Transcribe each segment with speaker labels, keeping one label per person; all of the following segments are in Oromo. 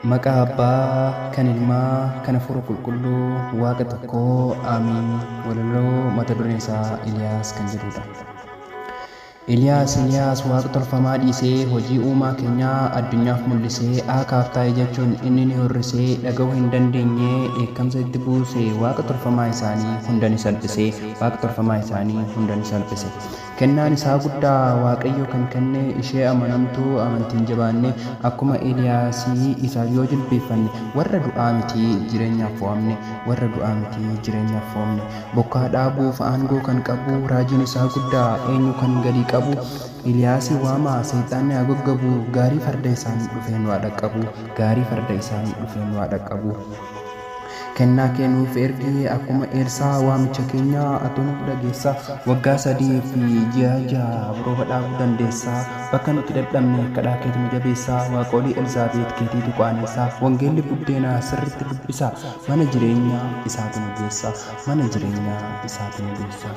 Speaker 1: Maqaa Abbaa, kan Ilmaa, kan Hafuura Qulqulluu, Waaqa tokkoo, Amiin. Walaloo mata dureen isaa Eeliyaas kan jedhudha. Eeliyaas waaqa tolfamaa dhiisee hojii uumaa keenyaa addunyaaf mul'isee akaaf taa'e jechuun inni ni horrisee dhaga'uu hin dandeenye dheekkamsa itti buuse waaqa tolfamaa isaanii hunda ni salphise waaqa tolfamaa isaanii hunda ni salphise. Kennaan isaa guddaa Waaqayyo kan kenne ishee amanamtuu amantiin jabaanne akkuma Eeliyaasii isaaf yoo jilbeeffanne warra du'aa miti jireenyaaf fo'amne warra du'aa miti jireenyaaf fo'amne bokkaa dhaabuuf aangoo kan qabu raajiin isaa guddaa eenyu kan galii qabu Eeliyaasii waamaa seexaanni haa gaggabu gaarii farda isaanii dhufeen waa dhaqqabu gaarii farda isaanii dhufeen waa dhaqqabu. Kennaa kennuuf ergee akkuma Eelsaa waamicha keenya atuun dhageessa waggaa 3 fi ji'a 6 rooba dhaabuu dandeessa bakka nuti dadhabne kadhaa keetu nu jabeessa waaqolii Elzaabeet keetiitu qaaneessa wangeelli buddeenaa sirritti dubbisa mana jireenyaa isaatu nu geessa mana jireenyaa isaatu nu geessa.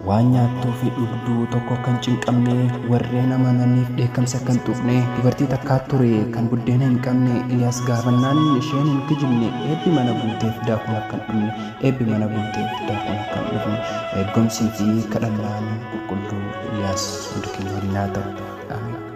Speaker 1: Waan nyaattuu fi dhugduu tokko kan cinqamne warreen amananiif dheekkamsa kan tuqne dubartii takkaa ture kan buddeena hin qabne Eeliyaas gaafannaan isheen hin kijibne eebbi mana buuteef daakuun akka hin dhumne eebbi mana buuteef daakuun akka hin dhumne eeggumsii fi kadhannaan qulqulluu Eeliyaas hundi keenya waliin haa ta'u. Amiin.